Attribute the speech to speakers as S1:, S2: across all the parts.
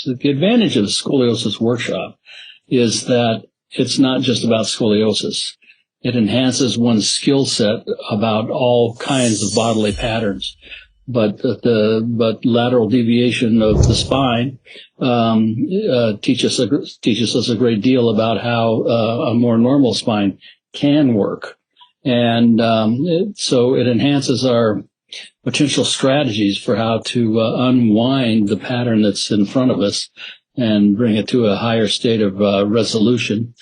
S1: The advantage of the Scoliosis Workshop is that it's not just about scoliosis. It enhances one's skill set about all kinds of bodily patterns. But lateral deviation of the spine teaches us a great deal about how a more normal spine can work, and so it enhances our potential strategies for how to unwind the pattern that's in front of us and bring it to a higher state of resolution.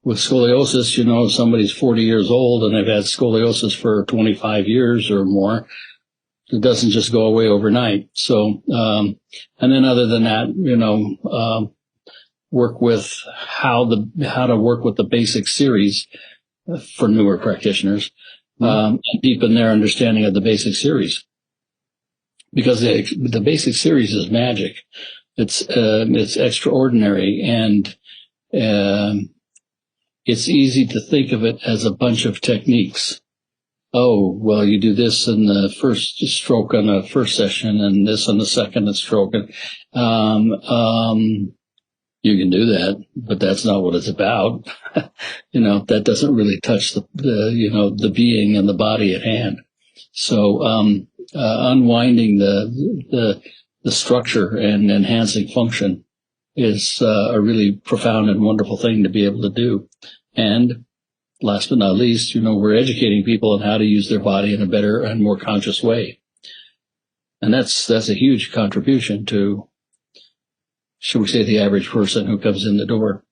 S1: With scoliosis, if somebody's 40 years old and they've had scoliosis for 25 years or more, it doesn't just go away overnight. So, and then other than that, work with how to work with the basic series for newer practitioners, and deepen their understanding of the basic series. Because the basic series is magic. It's extraordinary, and it's easy to think of it as a bunch of techniques. Oh, well, you do this in the first stroke on the first session and this on the second stroke. You can do that, but that's not what it's about. That doesn't really touch the being and the body at hand. So, unwinding the structure and enhancing function is a really profound and wonderful thing to be able to do. And last but not least, we're educating people on how to use their body in a better and more conscious way. And that's a huge contribution to, shall we say, the average person who comes in the door.